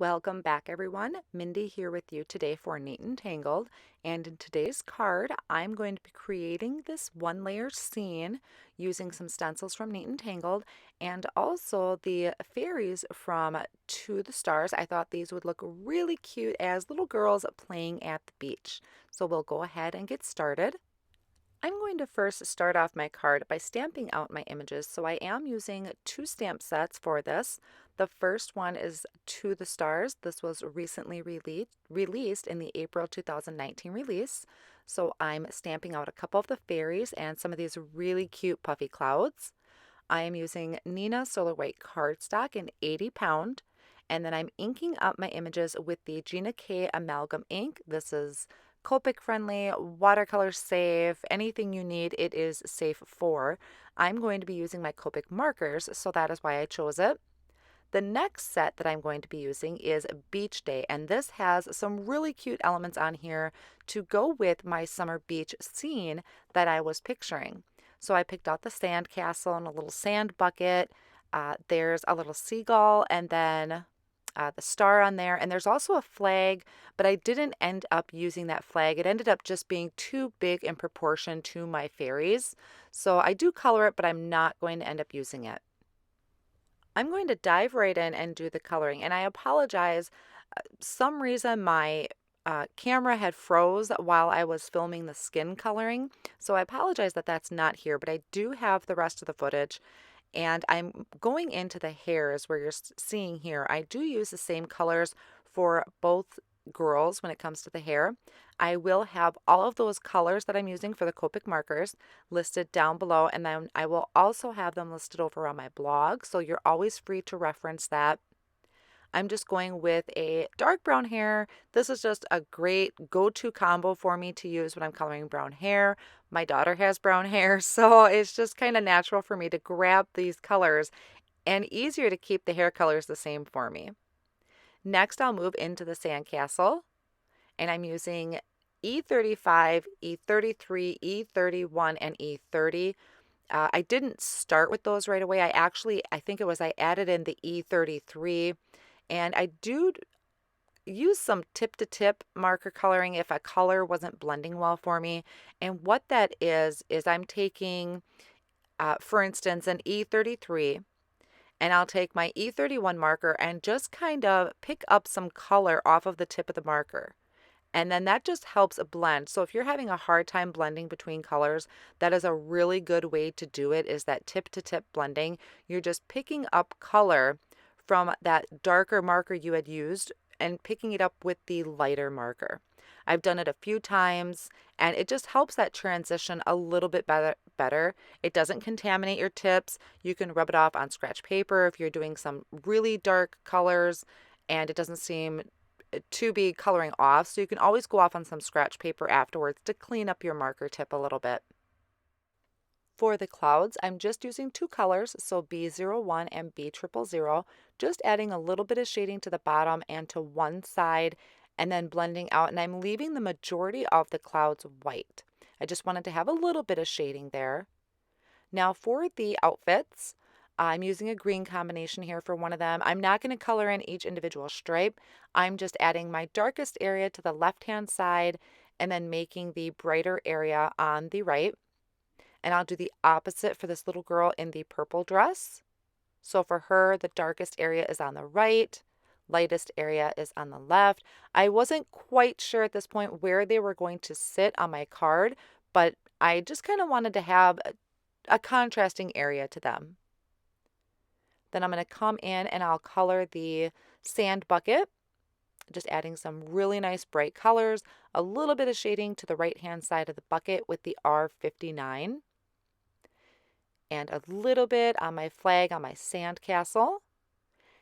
Welcome back, everyone. Mindy here with you today for Neat and Tangled. And in today's card, I'm going to be creating this one layer scene using some stencils from Neat and Tangled and also the fairies from To the Stars. I thought these would look really cute as little girls playing at the beach. So we'll go ahead and get started. I'm going to first start off my card by stamping out my images. So I am using two stamp sets for this. The first one is To the Stars. This was recently released in the April 2019 release. So I'm stamping out a couple of the fairies and some of these really cute puffy clouds. I am using Neenah Solar White cardstock in 80 pound. And then I'm inking up my images with the Gina K Amalgam ink. This is Copic friendly, watercolor safe, anything you need, it is safe for. I'm going to be using my Copic markers, so that is why I chose it. The next set that I'm going to be using is Beach Day, and this has some really cute elements on here to go with my summer beach scene that I was picturing. So I picked out the sand castle and a little sand bucket. There's a little seagull and then the star on there. And there's also a flag, but I didn't end up using that flag. It ended up just being too big in proportion to my fairies. So I do color it, but I'm not going to end up using it. I'm going to dive right in and do the coloring. And I apologize. Some reason my camera had froze while I was filming the skin coloring. So I apologize that that's not here, but I do have the rest of the footage. And I'm going into the hairs where you're seeing here. I do use the same colors for both girls when it comes to the hair. I will have all of those colors that I'm using for the Copic markers listed down below, and then I will also have them listed over on my blog, so you're always free to reference that. I'm just going with a dark brown hair. This is just a great go-to combo for me to use when I'm coloring brown hair. My daughter has brown hair, so it's just kind of natural for me to grab these colors and easier to keep the hair colors the same for me. Next, I'll move into the sandcastle, and I'm using E35, E33, E31, and E30. I didn't start with those right away. I think it was I added in the E33. And I do use some tip-to-tip marker coloring if a color wasn't blending well for me. And what that is I'm taking, for instance, an E33, and I'll take my E31 marker and just kind of pick up some color off of the tip of the marker. And then that just helps blend. So if you're having a hard time blending between colors, that is a really good way to do it, is that tip-to-tip blending. You're just picking up color from that darker marker you had used and picking it up with the lighter marker. I've done it a few times and it just helps that transition a little bit better. It doesn't contaminate your tips. You can rub it off on scratch paper if you're doing some really dark colors and it doesn't seem to be coloring off. So you can always go off on some scratch paper afterwards to clean up your marker tip a little bit. For the clouds, I'm just using two colors, so B01 and B000, just adding a little bit of shading to the bottom and to one side and then blending out. And I'm leaving the majority of the clouds white. I just wanted to have a little bit of shading there. Now for the outfits, I'm using a green combination here for one of them. I'm not going to color in each individual stripe. I'm just adding my darkest area to the left-hand side and then making the brighter area on the right. And I'll do the opposite for this little girl in the purple dress. So for her, the darkest area is on the right, lightest area is on the left. I wasn't quite sure at this point where they were going to sit on my card, but I just kind of wanted to have a contrasting area to them. Then I'm going to come in and I'll color the sand bucket, just adding some really nice bright colors, a little bit of shading to the right-hand side of the bucket with the R59, and a little bit on my flag on my sand castle.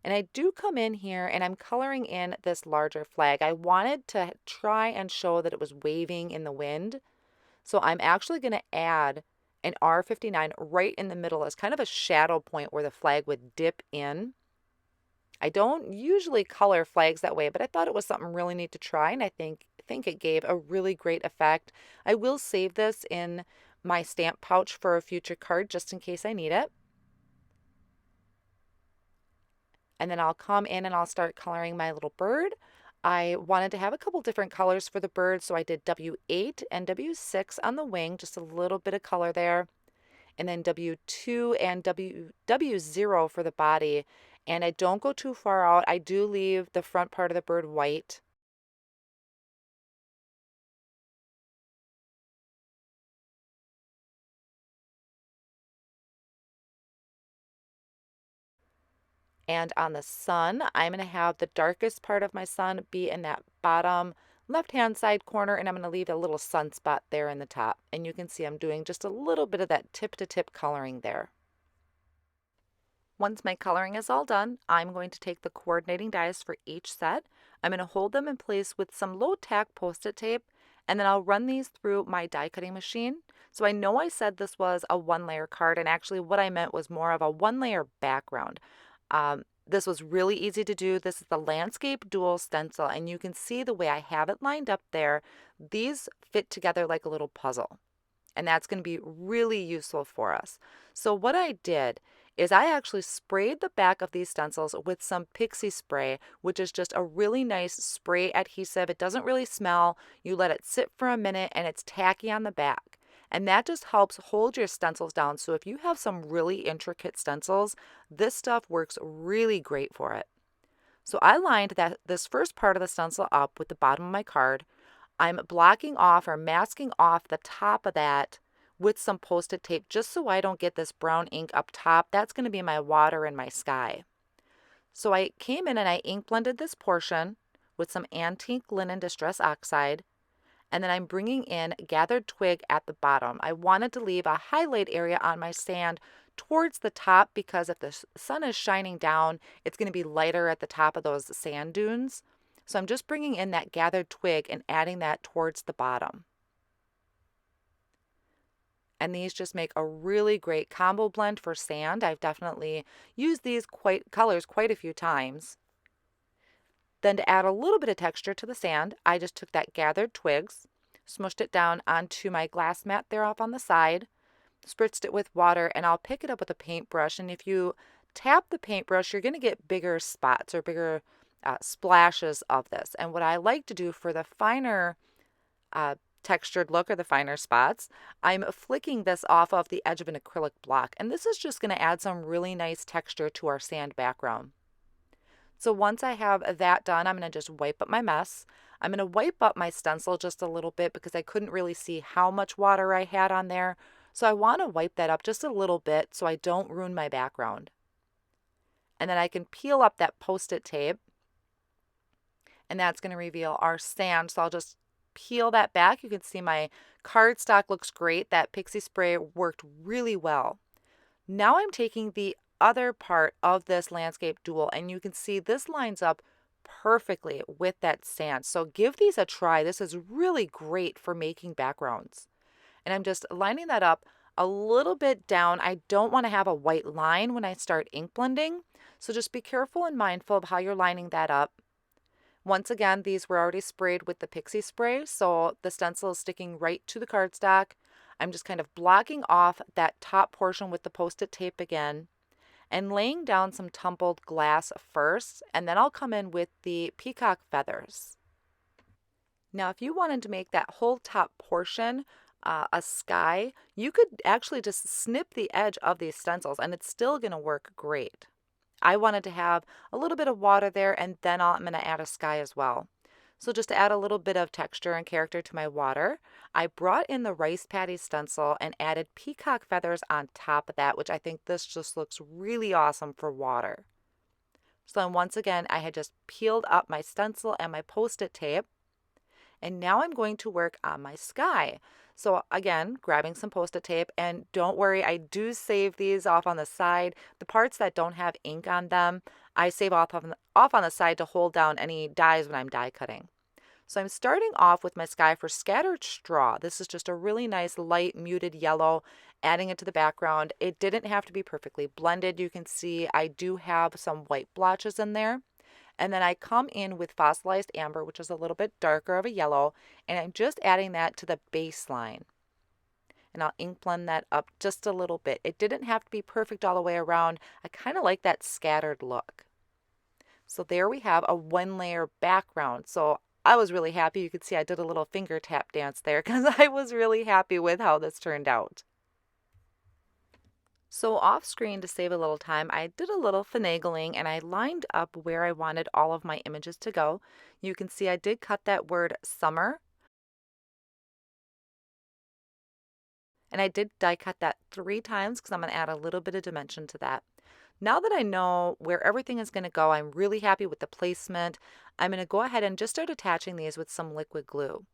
And I do come in here and I'm coloring in this larger flag. I wanted to try and show that it was waving in the wind. So I'm actually going to add an R59 right in the middle as kind of a shadow point where the flag would dip in. I don't usually color flags that way, but I thought it was something really neat to try, and I think it gave a really great effect. I will save this in my stamp pouch for a future card just in case I need it. And then I'll come in and I'll start coloring my little bird. I wanted to have a couple different colors for the bird, so I did W8 and W6 on the wing, just a little bit of color there. And then W2 and W0 for the body. And I don't go too far out. I do leave the front part of the bird white. And on the sun, I'm going to have the darkest part of my sun be in that bottom left-hand side corner, and I'm going to leave a little sunspot there in the top. And you can see I'm doing just a little bit of that tip-to-tip coloring there. Once my coloring is all done, I'm going to take the coordinating dies for each set. I'm going to hold them in place with some low-tack Post-it tape, and then I'll run these through my die cutting machine. So I know I said this was a one-layer card, and actually what I meant was more of a one-layer background. This was really easy to do. This is the Landscape Duo Stencil, and you can see the way I have it lined up there. These fit together like a little puzzle, and that's going to be really useful for us. So what I did is I actually sprayed the back of these stencils with some pixie spray, which is just a really nice spray adhesive. It doesn't really smell. You let it sit for a minute and it's tacky on the back. And that just helps hold your stencils down. So if you have some really intricate stencils, this stuff works really great for it. So I lined this first part of the stencil up with the bottom of my card. I'm blocking off or masking off the top of that with some Post-it tape just so I don't get this brown ink up top. That's going to be my water and my sky. So I came in and I ink blended this portion with some Antique Linen Distress Oxide, and then I'm bringing in Gathered Twig at the bottom. I wanted to leave a highlight area on my sand towards the top because if the sun is shining down, it's going to be lighter at the top of those sand dunes. So I'm just bringing in that Gathered Twig and adding that towards the bottom. And these just make a really great combo blend for sand. I've definitely used these colors quite a few times. Then to add a little bit of texture to the sand, I just took that Gathered Twigs, smushed it down onto my glass mat there off on the side, spritzed it with water, and I'll pick it up with a paintbrush. And if you tap the paintbrush, you're going to get bigger spots or bigger splashes of this. And what I like to do for the finer textured look or the finer spots, I'm flicking this off of the edge of an acrylic block. And this is just going to add some really nice texture to our sand background. So once I have that done, I'm going to just wipe up my mess. I'm going to wipe up my stencil just a little bit because I couldn't really see how much water I had on there. So I want to wipe that up just a little bit so I don't ruin my background. And then I can peel up that Post-it tape, and that's going to reveal our sand. So I'll just peel that back. You can see my cardstock looks great. That pixie spray worked really well. Now I'm taking the other part of this Landscape Duo, and you can see this lines up perfectly with that sand. So give these a try. This is really great for making backgrounds. And I'm just lining that up a little bit down. I don't want to have a white line when I start ink blending, so just be careful and mindful of how you're lining that up. Once again, these were already sprayed with the pixie spray, so the stencil is sticking right to the cardstock. I'm just kind of blocking off that top portion with the Post-it tape again and laying down some tumbled glass first, and then I'll come in with the Peacock feathers. Now, if you wanted to make that whole top portion a sky, you could actually just snip the edge of these stencils and it's still going to work great. I wanted to have a little bit of water there, and then I'm going to add a sky as well. So just to add a little bit of texture and character to my water, I brought in the Rice Paddies stencil and added peacock feathers on top of that, which I think this just looks really awesome for water. So then once again, I had just peeled up my stencil and my Post-it tape, and now I'm going to work on my sky. So again, grabbing some Post-it tape, and don't worry, I do save these off on the side. The parts that don't have ink on them, I save off on the side to hold down any dies when I'm die cutting. So I'm starting off with my sky for Scattered Straw. This is just a really nice light muted yellow, adding it to the background. It didn't have to be perfectly blended. You can see I do have some white blotches in there. And then I come in with Fossilized Amber, which is a little bit darker of a yellow, and I'm just adding that to the baseline. And I'll ink blend that up just a little bit. It didn't have to be perfect all the way around. I kind of like that scattered look. So there we have a 1-layer background. So I was really happy. You could see I did a little finger tap dance there because I was really happy with how this turned out. So off screen, to save a little time, I did a little finagling and I lined up where I wanted all of my images to go. You can see I did cut that word summer, and I did die cut that 3 times because I'm going to add a little bit of dimension to that. Now that I know where everything is going to go, I'm really happy with the placement. I'm going to go ahead and just start attaching these with some liquid glue.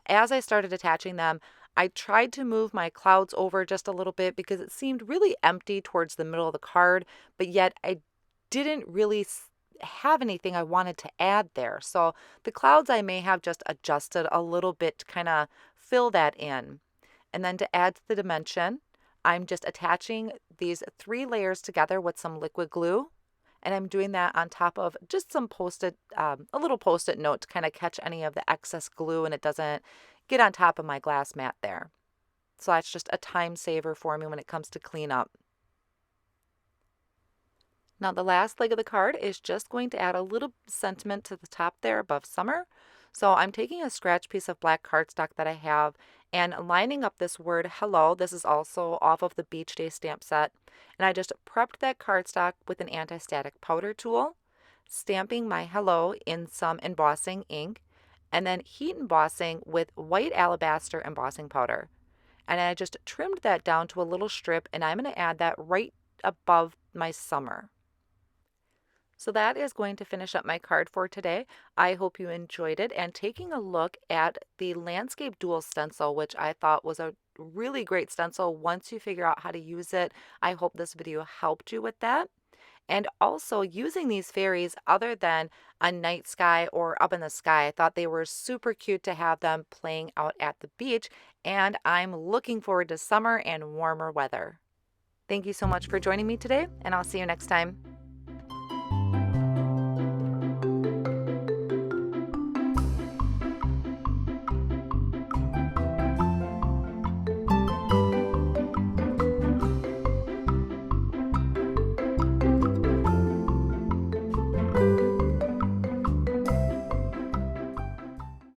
As I started attaching them, I tried to move my clouds over just a little bit because it seemed really empty towards the middle of the card, but yet I didn't really have anything I wanted to add there. So the clouds I may have just adjusted a little bit to kind of fill that in. And then to add to the dimension, I'm just attaching these 3 layers together with some liquid glue. And I'm doing that on top of just some post-it, a little post-it note to kind of catch any of the excess glue and it doesn't get on top of my glass mat there. So that's just a time saver for me when it comes to cleanup. Now the last leg of the card is just going to add a little sentiment to the top there above summer. So I'm taking a scratch piece of black cardstock that I have and lining up this word hello. This is also off of the Beach Day stamp set. And I just prepped that cardstock with an anti-static powder tool, stamping my hello in some embossing ink, and then heat embossing with white alabaster embossing powder. And I just trimmed that down to a little strip, and I'm going to add that right above my summer. So that is going to finish up my card for today. I hope you enjoyed it, and taking a look at the Landscape Duo Stencil, which I thought was a really great stencil. Once you figure out how to use it, I hope this video helped you with that. And also using these fairies other than a night sky or up in the sky, I thought they were super cute to have them playing out at the beach, and I'm looking forward to summer and warmer weather. Thank you so much for joining me today, and I'll see you next time.